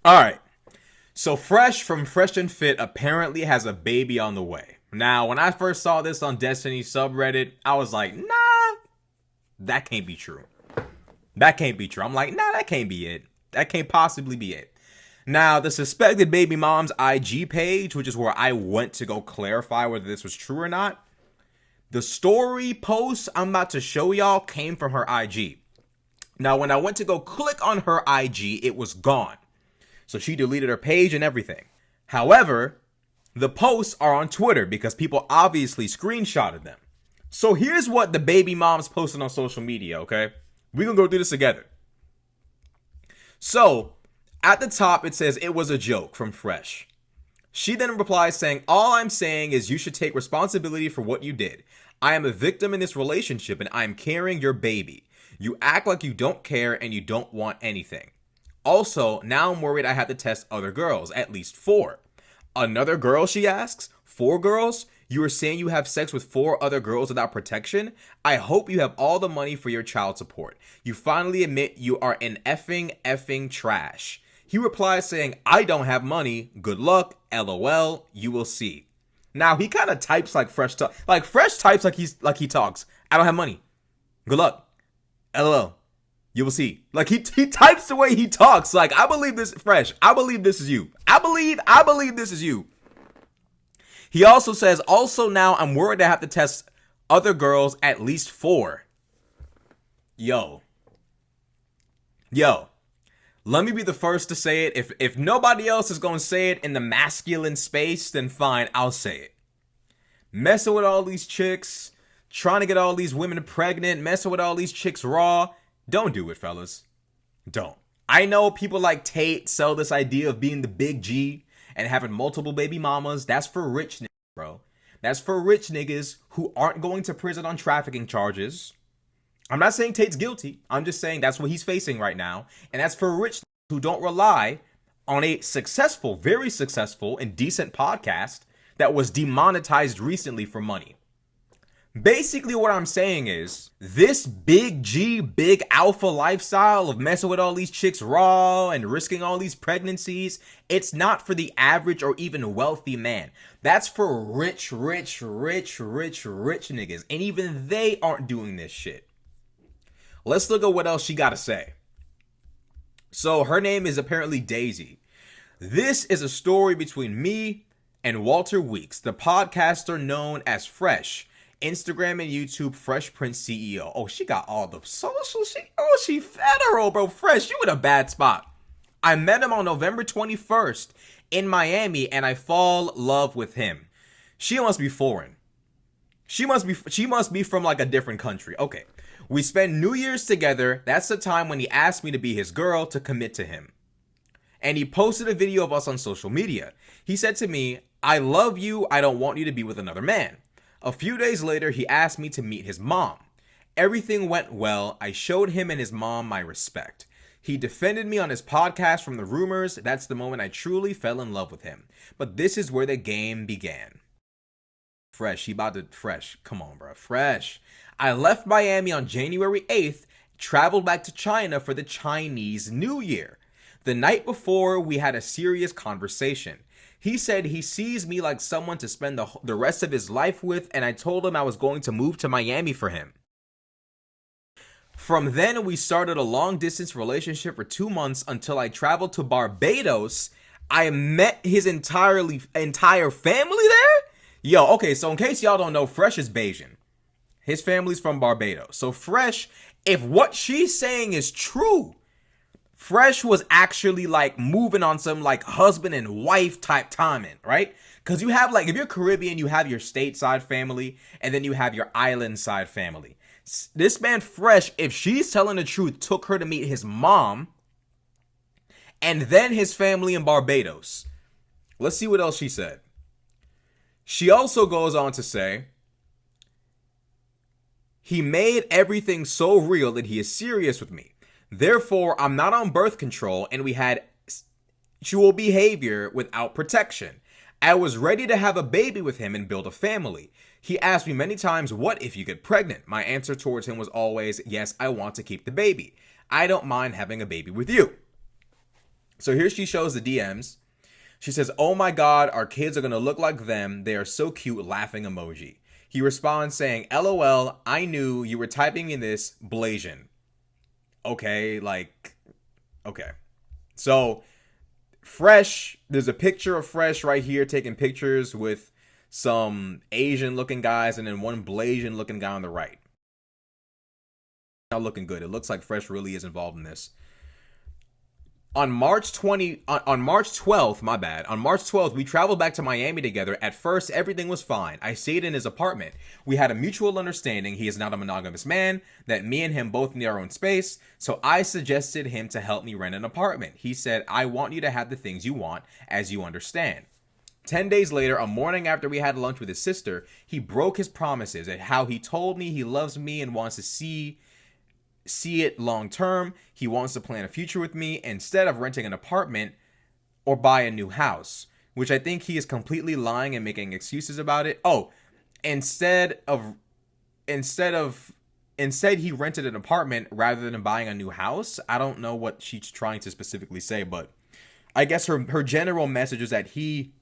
All right. So Fresh from Fresh and Fit apparently has a baby on the way. Now, when I first saw this on Destiny subreddit, I was like, nah, that can't be true. That can't be true. I'm like, nah, that can't be it. That can't possibly be it. Now, the suspected baby mom's IG page, which is where I went to go clarify whether this was true or not, the story post I'm about to show y'all came from her IG. Now, when I went to go click on her IG, it was gone. So she deleted her page and everything. However, the posts are on Twitter because people obviously screenshotted them. So here's what the baby mom's posted on social media, okay? We're going to go through this together. So, at the top, it says, "It was a joke" from Fresh. She then replies saying, "All I'm saying is you should take responsibility for what you did. I am a victim in this relationship and I'm carrying your baby. You act like you don't care and you don't want anything. Also, now I'm worried I have to test other girls, at least 4. Another girl, she asks? 4 girls? You are saying you have sex with 4 other girls without protection? I hope you have all the money for your child support. You finally admit you are in effing trash." He replies saying, "I don't have money. Good luck. LOL. You will see." Now he kind of types like Fresh talk. Like Fresh types like he talks. "I don't have money. Good luck. LOL. You will see." Like he types the way he talks. Like, I believe this, Fresh. I believe this is you. I believe this is you. He also says, "Also now I'm worried I have to test other girls, at least 4. Yo. Let me be the first to say it. If nobody else is going to say it in the masculine space, then fine, I'll say it. Messing with all these chicks, trying to get all these women pregnant, messing with all these chicks raw, don't do it, fellas. Don't. I know people like Tate sell this idea of being the big G and having multiple baby mamas. That's for rich niggas, bro. That's for rich niggas who aren't going to prison on trafficking charges. I'm not saying Tate's guilty. I'm just saying that's what he's facing right now. And that's for rich who don't rely on a successful, very successful, and decent podcast that was demonetized recently for money. Basically, what I'm saying is, this big G, big alpha lifestyle of messing with all these chicks raw and risking all these pregnancies, it's not for the average or even wealthy man. That's for rich niggas. And even they aren't doing this shit. Let's look at what else she got to say. So her name is apparently Daisy. "This is a story between me and Walter Weeks, the podcaster known as Fresh. Instagram and YouTube, Fresh Prince CEO." Oh, she got all the social. She federal, bro. Fresh, you in a bad spot. "I met him on November 21st in Miami and I fall in love with him." She must be foreign. She must be from like a different country. Okay. "We spent New Year's together. That's the time when he asked me to be his girl to commit to him. And he posted a video of us on social media. He said to me, 'I love you. I don't want you to be with another man.' A few days later, he asked me to meet his mom. Everything went well. I showed him and his mom my respect. He defended me on his podcast from the rumors. That's the moment I truly fell in love with him. But this is where the game began." Fresh, Fresh. Come on, bro. Fresh. "I left Miami on January 8th, traveled back to China for the Chinese New Year. The night before, we had a serious conversation. He said he sees me like someone to spend the rest of his life with, and I told him I was going to move to Miami for him. From then, we started a long-distance relationship for 2 months until I traveled to Barbados. I met his entire family there?" Yo, okay, so in case y'all don't know, Fresh is Bayesian. His family's from Barbados. So Fresh, if what she's saying is true, Fresh was actually like moving on some like husband and wife type timing, right? Because you have like, if you're Caribbean, you have your stateside family and then you have your island side family. This man Fresh, if she's telling the truth, took her to meet his mom and then his family in Barbados. Let's see what else she said. She also goes on to say, "He made everything so real that he is serious with me. Therefore, I'm not on birth control and we had sexual behavior without protection. I was ready to have a baby with him and build a family. He asked me many times, 'What if you get pregnant?' My answer towards him was always, 'Yes, I want to keep the baby. I don't mind having a baby with you.'" So here she shows the DMs. She says, "Oh my God, our kids are going to look like them. They are so cute," laughing emoji. He responds saying, "LOL, I knew you were typing in this, Blasian." Okay, like, okay. So, Fresh, there's a picture of Fresh right here taking pictures with some Asian looking guys and then one Blasian looking guy on the right. Not looking good. It looks like Fresh really is involved in this. On March 12th, my bad. On March 12th, we traveled back to Miami together. At first, everything was fine. I stayed in his apartment. We had a mutual understanding he is not a monogamous man, that me and him both need our own space, so I suggested him to help me rent an apartment. He said, "I want you to have the things you want, as you understand." 10 days later, a morning after we had lunch with his sister, he broke his promises at how he told me he loves me and wants to see it long term. He wants to plan a future with me instead of renting an apartment or buy a new house, which I think he is completely lying and making excuses about it. Oh, instead he rented an apartment rather than buying a new house. I don't know what she's trying to specifically say, but I guess her general message is that he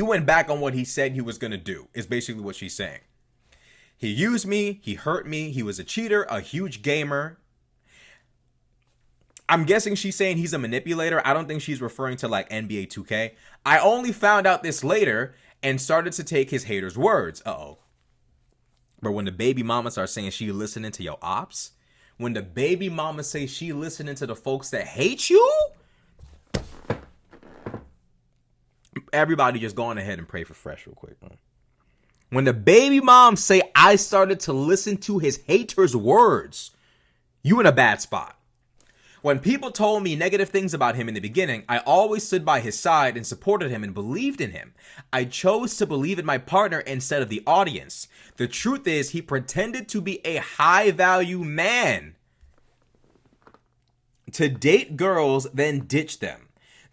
went back on what he said he was going to do, is basically what she's saying. He used me, he hurt me, he was a cheater, a huge gamer. I'm guessing she's saying he's a manipulator. I don't think she's referring to like NBA 2K. I only found out this later and started to take his haters' words. Uh-oh. But when the baby mama starts saying she listening to your ops, when the baby mama say she listening to the folks that hate you, everybody just go on ahead and pray for Fresh real quick. When the baby moms say I started to listen to his haters' words, you in a bad spot. When people told me negative things about him in the beginning, I always stood by his side and supported him and believed in him. I chose to believe in my partner instead of the audience. The truth is, he pretended to be a high-value man to date girls, then ditch them.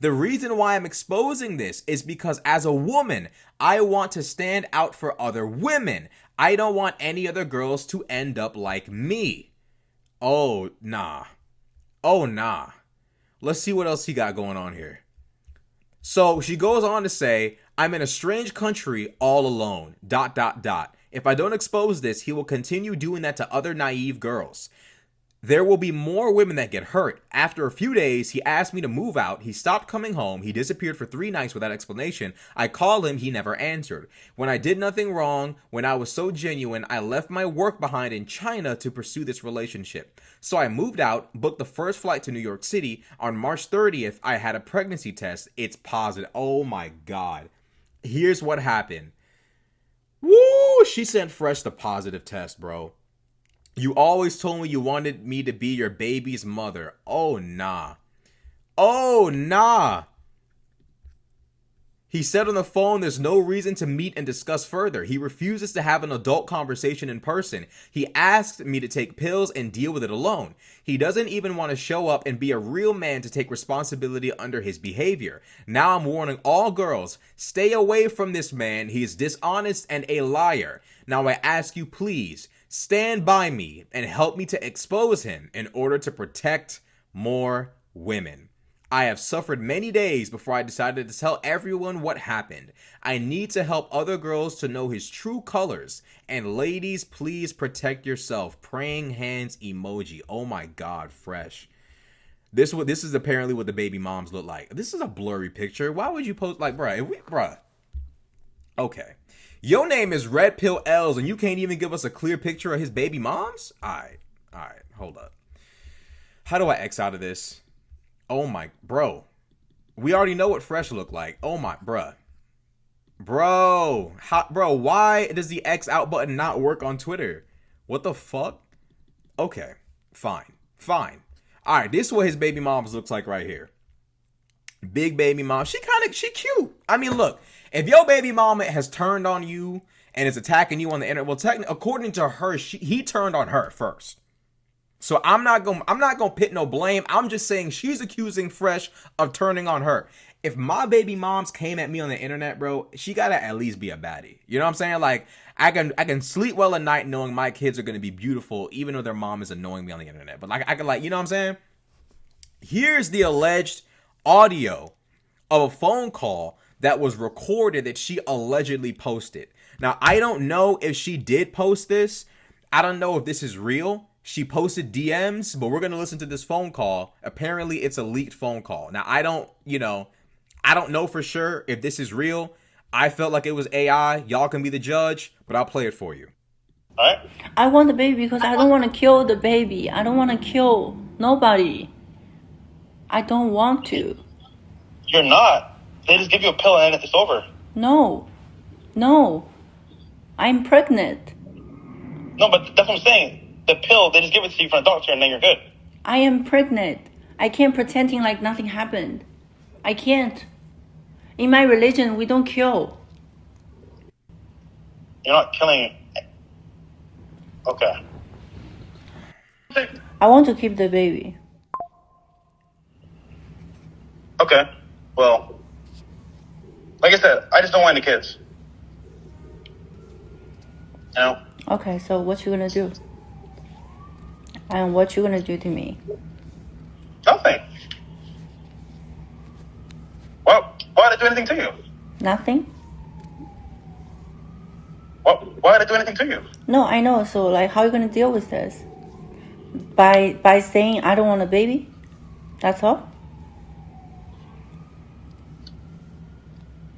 The reason why I'm exposing this is because as a woman, I want to stand out for other women. I don't want any other girls to end up like me. Oh, nah. Oh, nah. Let's see what else he got going on here. So she goes on to say, "I'm in a strange country all alone, ... If I don't expose this, he will continue doing that to other naive girls. There will be more women that get hurt. After a few days, he asked me to move out. He stopped coming home. He disappeared for 3 nights without explanation. I called him. He never answered. When I did nothing wrong, when I was so genuine, I left my work behind in China to pursue this relationship. So I moved out, booked the first flight to New York City. On March 30th, I had a pregnancy test. It's positive." Oh my God. Here's what happened. Woo! She sent Fresh the positive test, bro. "You always told me you wanted me to be your baby's mother." Oh, nah. Oh, nah. He said on the phone there's no reason to meet and discuss further. He refuses to have an adult conversation in person. He asked me to take pills and deal with it alone. He doesn't even want to show up and be a real man to take responsibility under his behavior. Now I'm warning all girls, stay away from this man. He is dishonest and a liar. Now I ask you, please, stand by me and help me to expose him in order to protect more women. I have suffered many days before I decided to tell everyone what happened. I need to help other girls to know his true colors. And ladies, please protect yourself. Praying hands emoji. Oh my God, Fresh. This is apparently what the baby moms look like. This is a blurry picture. Why would you post like, bruh? Okay. Your name is Red Pill L's and you can't even give us a clear picture of his baby moms? Alright, hold up. How do I X out of this? Oh my, bro. We already know what Fresh looked like. Oh my, bruh. Bro, why does the X out button not work on Twitter? What the fuck? Okay, fine. Alright, this is what his baby moms looks like right here. Big baby mom. She cute. I mean, look, if your baby mama has turned on you and is attacking you on the internet, well, technically, according to her, he turned on her first. So I'm not gonna pit no blame. I'm just saying she's accusing Fresh of turning on her. If my baby moms came at me on the internet, bro, she gotta at least be a baddie. You know what I'm saying? Like, I can sleep well at night knowing my kids are gonna be beautiful, even though their mom is annoying me on the internet. But like, I can, like, you know what I'm saying? Here's the alleged audio of a phone call that was recorded that she allegedly posted. Now, I don't know if she did post this. I don't know if this is real. She posted DMs, but we're going to listen to this phone call. Apparently, it's a leaked phone call. Now, I don't know for sure if this is real. I felt like it was AI. Y'all can be the judge, but I'll play it for you. All right. I want the baby because I don't want to kill the baby. I don't want to kill nobody. I don't want to. You're not. They just give you a pill and it's over. No. I'm pregnant. No, but that's what I'm saying. The pill, they just give it to you from a doctor and then you're good. I am pregnant. I can't pretending like nothing happened. I can't. In my religion, we don't kill. You're not killing. Okay. I want to keep the baby. Okay. Well, like I said, I just don't want any kids. You know? Okay, so what you gonna do? And what you gonna do to me? Nothing. Well, why did I do anything to you? Nothing? Why did I do anything to you? No, I know. So, like, how are you gonna deal with this? By saying I don't want a baby? That's all?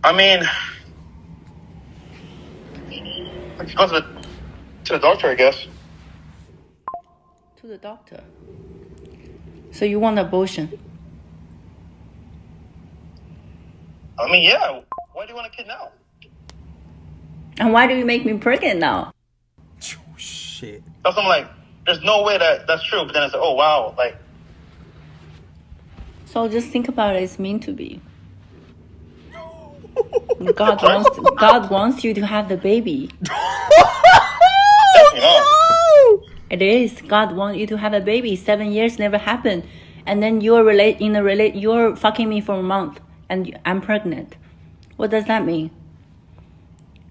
I mean, if you go to the doctor, I guess. To the doctor. So you want abortion? I mean, yeah. Why do you want a kid now? And why do you make me pregnant now? Oh, shit. That's what I'm like. There's no way that's true. But then it's like, oh wow, like. So just think about it. It's meant to be. God wants you to have the baby. Definitely not. It is. God wants you to have a baby. 7 years never happened, and then you're you're fucking me for a month, and I'm pregnant. What does that mean?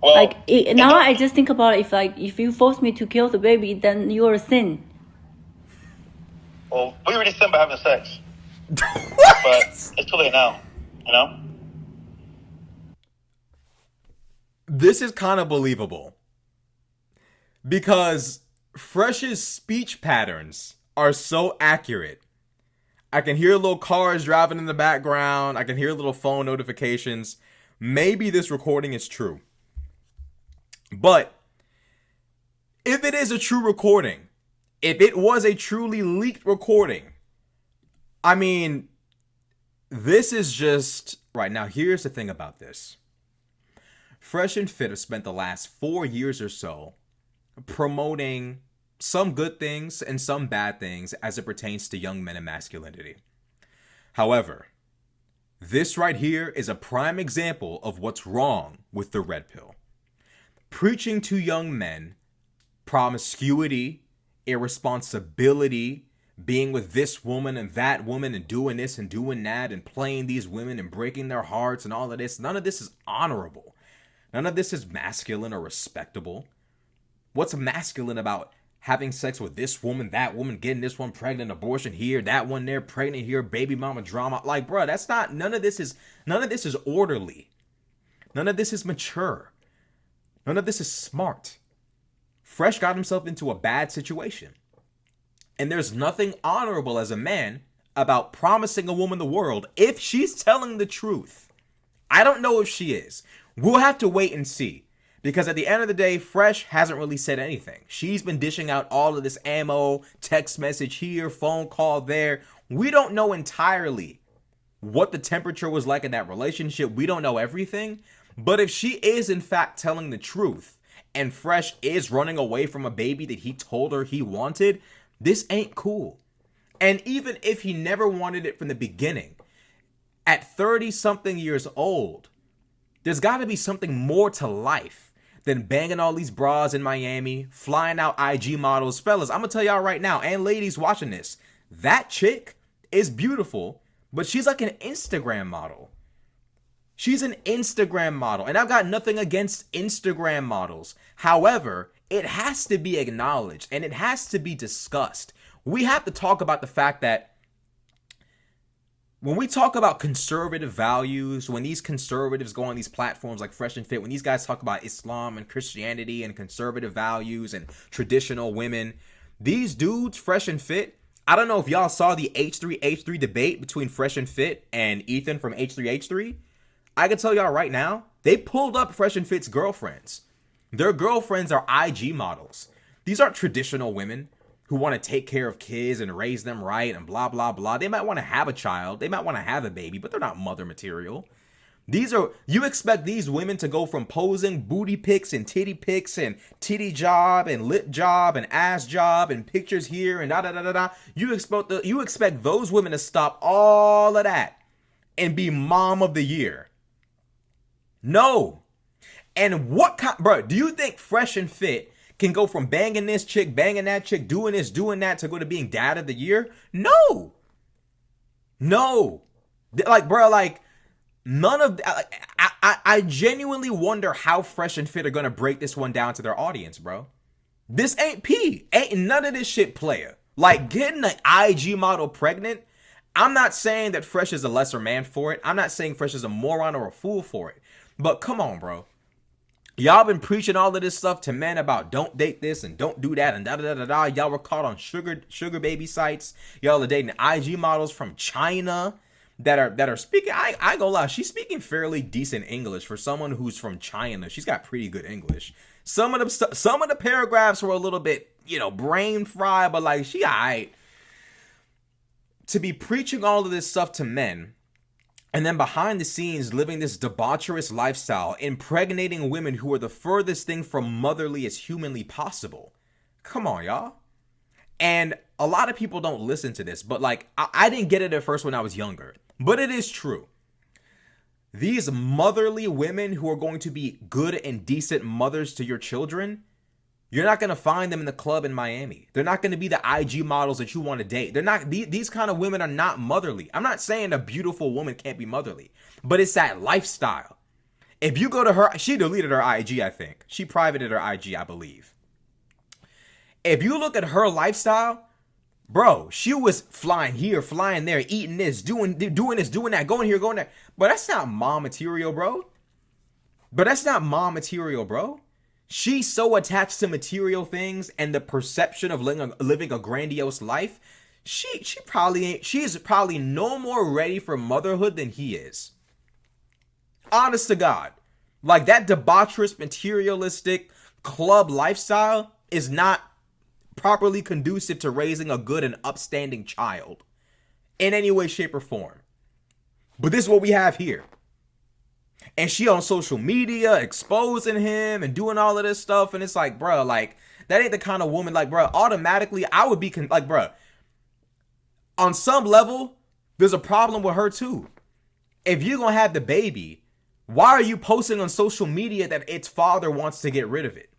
Well, now I just think about it, if you force me to kill the baby, then you're a sin. Well, we already sinned by having sex. But it's too late now, you know? This is kind of believable. Because Fresh's speech patterns are so accurate. I can hear little cars driving in the background. I can hear little phone notifications. Maybe this recording is true. But if it is a true recording, if it was a truly leaked recording, I mean, this is just... Right, now here's the thing about this. Fresh and Fit have spent the last 4 years or so promoting some good things and some bad things as it pertains to young men and masculinity. However, this right here is a prime example of what's wrong with the red pill. Preaching to young men promiscuity, irresponsibility, being with this woman and that woman and doing this and doing that and playing these women and breaking their hearts and all of this. None of this is honorable. None of this is masculine or respectable. What's masculine about having sex with this woman, that woman, getting this one pregnant, abortion here, that one there, pregnant here, baby mama drama? Like, bro, that's not, none of this is orderly. None of this is mature. None of this is smart. Fresh got himself into a bad situation. And there's nothing honorable as a man about promising a woman the world if she's telling the truth. I don't know if she is. We'll have to wait and see. Because at the end of the day, Fresh hasn't really said anything. She's been dishing out all of this ammo, text message here, phone call there. We don't know entirely what the temperature was like in that relationship. We don't know everything. But if she is in fact telling the truth and Fresh is running away from a baby that he told her he wanted, this ain't cool. And even if he never wanted it from the beginning, at 30-something years old, there's got to be something more to life than banging all these bras in Miami, flying out IG models. Fellas, I'm going to tell y'all right now, and ladies watching this, that chick is beautiful, but she's like an Instagram model. She's an Instagram model, and I've got nothing against Instagram models. However, it has to be acknowledged, and it has to be discussed. We have to talk about the fact that when we talk about conservative values, when these conservatives go on these platforms like Fresh and Fit, when these guys talk about Islam and Christianity and conservative values and traditional women, these dudes, Fresh and Fit, I don't know if y'all saw the H3H3 debate between Fresh and Fit and Ethan from H3H3. I can tell y'all right now, they pulled up Fresh and Fit's girlfriends. Their girlfriends are IG models. These aren't traditional women who want to take care of kids and raise them right and blah, blah, blah. They might want to have a child. They might want to have a baby, but they're not mother material. You expect these women to go from posing booty pics and titty job and lip job and ass job and pictures here and da da da da da. You expect those women to stop all of that and be mom of the year. No. And what kind, bro, do you think Fresh and Fit can go from banging this chick, banging that chick, doing this, doing that to go to being dad of the year? No. Like, bro, like, none of that. I genuinely wonder how Fresh and Fit are going to break this one down to their audience, bro. This ain't P. Ain't none of this shit player. Like, getting an IG model pregnant, I'm not saying that Fresh is a lesser man for it. I'm not saying Fresh is a moron or a fool for it. But come on, bro. Y'all been preaching all of this stuff to men about don't date this and don't do that and da da da da da. Y'all were caught on sugar baby sites. Y'all are dating IG models from China that are speaking. I ain't gonna lie, she's speaking fairly decent English for someone who's from China. She's got pretty good English. Some of the paragraphs were a little bit, brain fried, but like she alright. To be preaching all of this stuff to men, and then behind the scenes living this debaucherous lifestyle, impregnating women who are the furthest thing from motherly as humanly possible. Come on, y'all. And a lot of people don't listen to this, but like, I didn't get it at first when I was younger. But it is true. These motherly women who are going to be good and decent mothers to your children, you're not going to find them in the club in Miami. They're not going to be the IG models that you want to date. They're not, these kind of women are not motherly. I'm not saying a beautiful woman can't be motherly, but it's that lifestyle. If you go to her, she deleted her IG, I think. She privated her IG, I believe. If you look at her lifestyle, bro, she was flying here, flying there, eating this, doing this, doing that, going here, going there. But that's not mom material, bro. She's so attached to material things and the perception of living a grandiose life. She's probably no more ready for motherhood than he is. Honest to God. Like, that debaucherous, materialistic club lifestyle is not properly conducive to raising a good and upstanding child in any way, shape, or form. But this is what we have here. And she on social media exposing him and doing all of this stuff. And it's like, bro, like, that ain't the kind of woman, like, bro, automatically I would be like, bro, on some level, there's a problem with her too. If you're going to have the baby, why are you posting on social media that its father wants to get rid of it?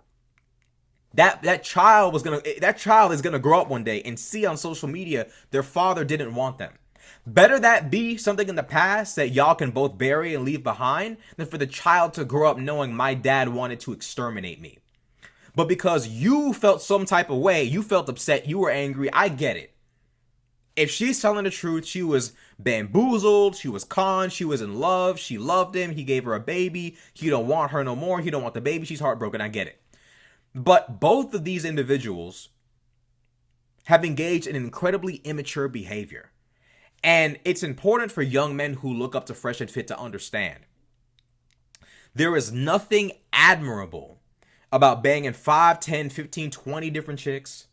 That child is gonna grow up one day and see on social media their father didn't want them. Better that be something in the past that y'all can both bury and leave behind than for the child to grow up knowing my dad wanted to exterminate me. But because you felt some type of way, you felt upset, you were angry, I get it. If she's telling the truth, she was bamboozled, she was conned, she was in love, she loved him, he gave her a baby, he don't want her no more, he don't want the baby, she's heartbroken, I get it. But both of these individuals have engaged in incredibly immature behavior. And it's important for young men who look up to Fresh and Fit to understand. There is nothing admirable about banging 5, 10, 15, 20 different chicks,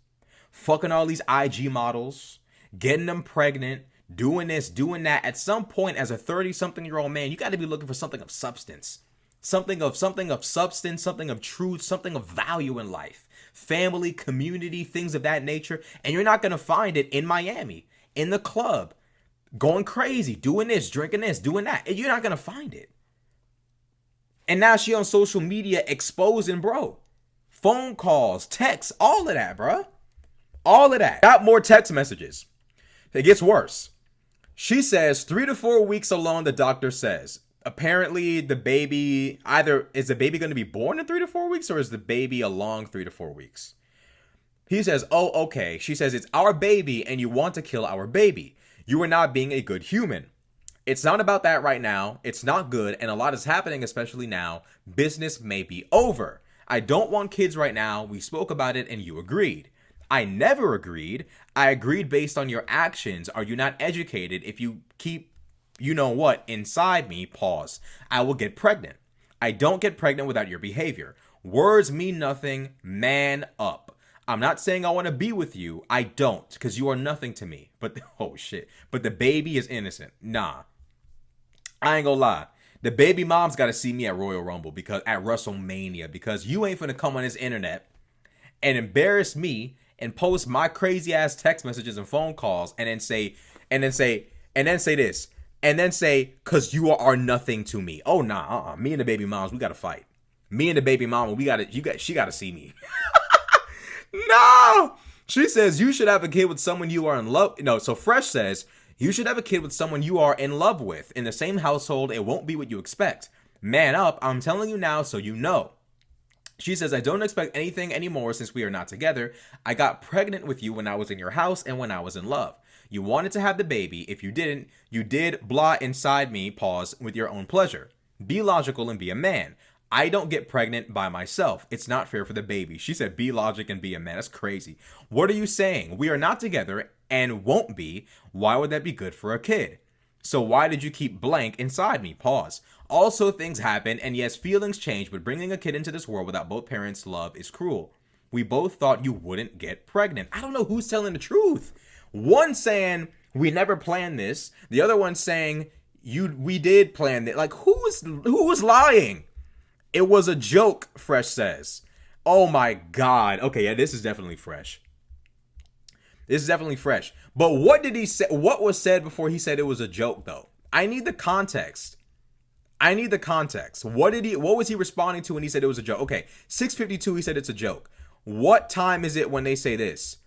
fucking all these IG models, getting them pregnant, doing this, doing that. At some point, as a 30-something-year-old man, you got to be looking for something of substance. Something of substance, something of truth, something of value in life. Family, community, things of that nature. And you're not going to find it in Miami, in the club, going crazy, doing this, drinking this, doing that. You're not going to find it. And now she on social media exposing, bro. Phone calls, texts, all of that, bro. All of that. Got more text messages. It gets worse. She says 3 to 4 weeks alone, the doctor says. Apparently, the baby, is the baby going to be born in 3 to 4 weeks or is the baby along 3 to 4 weeks? He says, oh, okay. She says, it's our baby and you want to kill our baby. You are not being a good human. It's not about that right now. It's not good. And a lot is happening, especially now. Business may be over. I don't want kids right now. We spoke about it and you agreed. I never agreed. I agreed based on your actions. Are you not educated? If you keep, you know what, inside me, pause, I will get pregnant. I don't get pregnant without your behavior. Words mean nothing. Man up. I'm not saying I want to be with you. I don't, because you are nothing to me. But, oh shit. But the baby is innocent. Nah. I ain't gonna lie. The baby mom's got to see me at Royal Rumble, because at WrestleMania, because you ain't finna come on this internet and embarrass me and post my crazy ass text messages and phone calls and then say this. And then say, cause you are nothing to me. Oh nah, me and the baby moms, we gotta fight. Me and the baby mama, she gotta see me. No! She says you should have a kid with someone you are in love. No, so Fresh says you should have a kid with someone you are in love with. In the same household, it won't be what you expect. Man up, I'm telling you now so you know. She says, I don't expect anything anymore since we are not together. I got pregnant with you when I was in your house and when I was in love. You wanted to have the baby. If you didn't, you did blah inside me, pause, with your own pleasure. Be logical and be a man. I don't get pregnant by myself. It's not fair for the baby. She said, be logic and be a man. That's crazy. What are you saying? We are not together and won't be. Why would that be good for a kid? So why did you keep blank inside me? Pause. Also, things happen, and yes, feelings change, but bringing a kid into this world without both parents' love is cruel. We both thought you wouldn't get pregnant. I don't know who's telling the truth. One saying, we never planned this. The other one saying, we did plan it. Like, who was lying? It was a joke, Fresh says. Oh my God. Okay, yeah, this is definitely Fresh. This is definitely Fresh. But what did he say? What was said before he said it was a joke, though? I need the context. What was he responding to when he said it was a joke? Okay, 6:52, he said it's a joke. What time is it when they say this?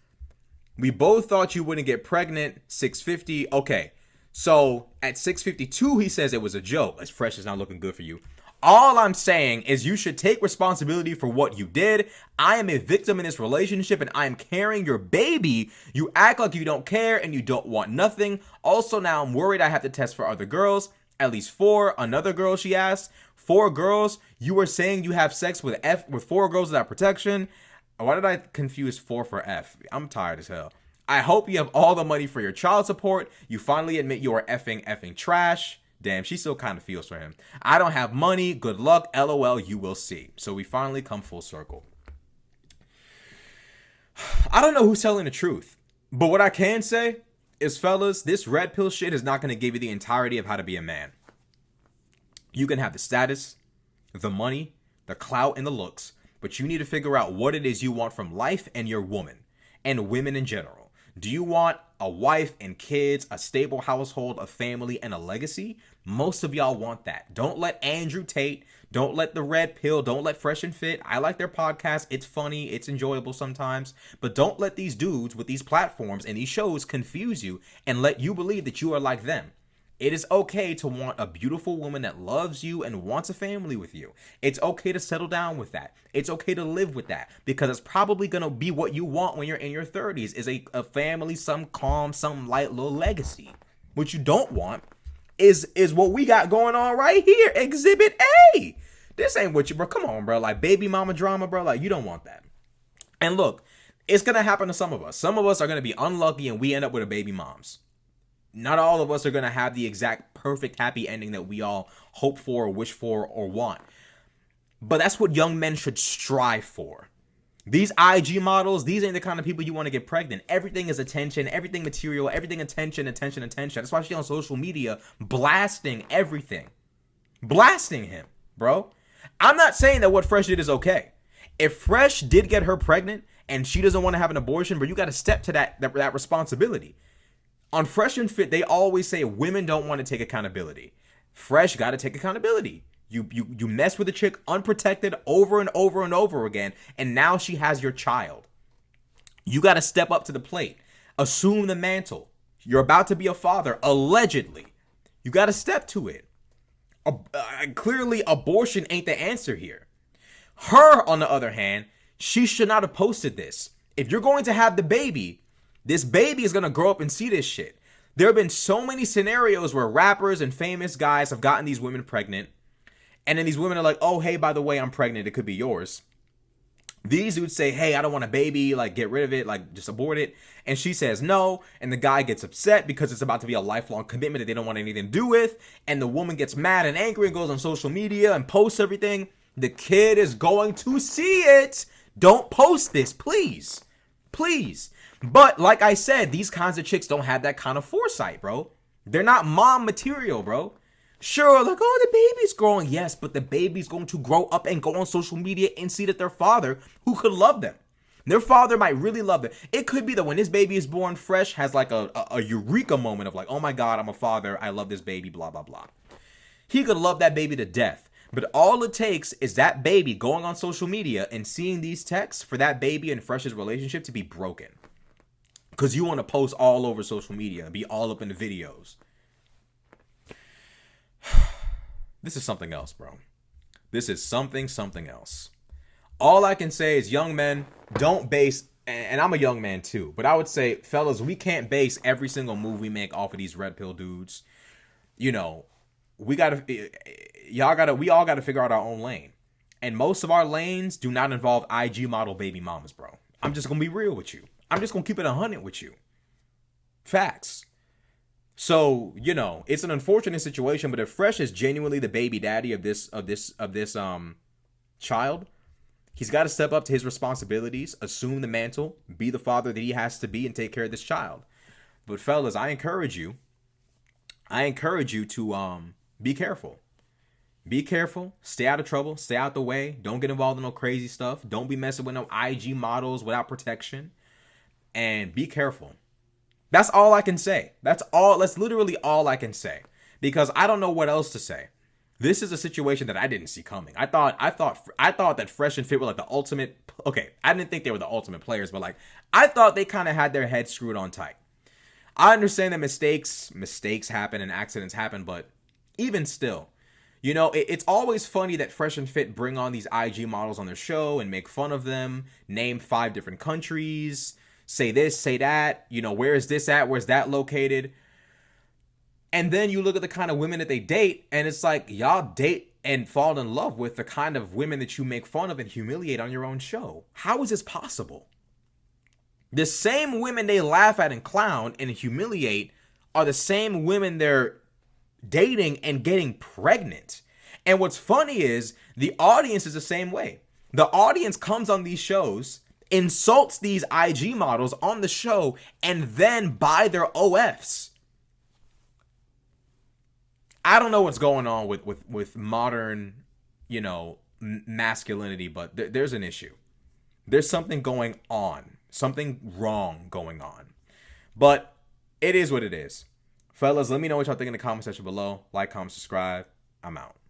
We both thought you wouldn't get pregnant. 6:50. Okay, so at 6:52, he says it was a joke. As Fresh is not looking good for you. All I'm saying is you should take responsibility for what you did. I am a victim in this relationship and I am carrying your baby. You act like you don't care and you don't want nothing. Also, now I'm worried I have to test for other girls. At least 4. Another girl, she asked. 4 girls? You were saying you have sex with 4 girls without protection? Why did I confuse 4 for F? I'm tired as hell. I hope you have all the money for your child support. You finally admit you are effing trash. Damn, she still kind of feels for him. I don't have money. Good luck. LOL, you will see. So we finally come full circle. I don't know who's telling the truth. But what I can say is, fellas, this red pill shit is not going to give you the entirety of how to be a man. You can have the status, the money, the clout, and the looks. But you need to figure out what it is you want from life and your woman. And women in general. Do you want a wife and kids, a stable household, a family, and a legacy? Most of y'all want that. Don't let Andrew Tate, don't let the Red Pill, don't let Fresh and Fit. I like their podcast. It's funny. It's enjoyable sometimes. But don't let these dudes with these platforms and these shows confuse you and let you believe that you are like them. It is okay to want a beautiful woman that loves you and wants a family with you. It's okay to settle down with that. It's okay to live with that because it's probably going to be what you want when you're in your 30s is a family, some calm, some light little legacy. What you don't want is what we got going on right here. Exhibit A. This ain't what you, bro. Come on, bro. Like baby mama drama, bro. Like you don't want that. And look, it's going to happen to some of us. Some of us are going to be unlucky and we end up with a baby moms. Not all of us are going to have the exact perfect happy ending that we all hope for or wish for or want. But that's what young men should strive for. These IG models, these ain't the kind of people you want to get pregnant. Everything is attention, everything material, everything attention. That's why she's on social media blasting everything. Blasting him, bro. I'm not saying that what Fresh did is okay. If Fresh did get her pregnant and she doesn't want to have an abortion, but you got to step to that responsibility. On Fresh and Fit, they always say women don't want to take accountability. Fresh got to take accountability. You mess with a chick unprotected over and over and over again, and now she has your child. You got to step up to the plate. Assume the mantle. You're about to be a father, allegedly. You got to step to it. Clearly, abortion ain't the answer here. Her, on the other hand, she should not have posted this. If you're going to have the baby, this baby is going to grow up and see this shit. There have been so many scenarios where rappers and famous guys have gotten these women pregnant, and then these women are like, oh, hey, by the way, I'm pregnant. It could be yours. These dudes say, hey, I don't want a baby, like, get rid of it, like, just abort it. And she says no, and the guy gets upset because it's about to be a lifelong commitment that they don't want anything to do with, and the woman gets mad and angry and goes on social media and posts everything. The kid is going to see it. Don't post this, please. Please. But, like I said, these kinds of chicks don't have that kind of foresight, bro. They're not mom material, bro. Sure, like, oh, the baby's growing. Yes, but the baby's going to grow up and go on social media and see that their father, who could love them, their father might really love them. It could be that when this baby is born fresh, has like a eureka moment of like, oh my God, I'm a father. I love this baby, blah, blah, blah. He could love that baby to death. But all it takes is that baby going on social media and seeing these texts for that baby and Fresh's relationship to be broken. Because you want to post all over social media and be all up in the videos. This is something else, bro. This is something else. All I can say is, young men, don't base, and I'm a young man too, but I would say, fellas, we can't base every single move we make off of these red pill dudes. You know, we all gotta figure out our own lane. And most of our lanes do not involve IG model baby mamas, bro. I'm just gonna be real with you. I'm just gonna keep it 100 with you. Facts. So, you know, it's an unfortunate situation, but if Fresh is genuinely the baby daddy of this child, he's got to step up to his responsibilities, assume the mantle, be the father that he has to be, and take care of this child. But fellas, I encourage you to be careful. Be careful, stay out of trouble, stay out the way, don't get involved in no crazy stuff, don't be messing with no IG models without protection, and be careful. That's all I can say. That's literally all I can say, because I don't know what else to say. This is a situation that I didn't see coming. I thought that Fresh and Fit were like the ultimate. Okay, I didn't think they were the ultimate players, but like I thought they kind of had their heads screwed on tight. I understand that mistakes happen and accidents happen, but even still, you know, it's always funny that Fresh and Fit bring on these IG models on their show and make fun of them, name 5 different countries, say this, say that, you know, where is this at? Where's that located? And then you look at the kind of women that they date, and it's like, y'all date and fall in love with the kind of women that you make fun of and humiliate on your own show. How is this possible? The same women they laugh at and clown and humiliate are the same women they're dating and getting pregnant. And what's funny is the audience is the same way. The audience comes on these shows, insults these IG models on the show, and then buy their OFs. I don't know what's going on with modern, you know, masculinity, but there's an issue. There's something going on. Something wrong going on. But it is what it is. Fellas, let me know what y'all think in the comment section below. Like, comment, subscribe. I'm out.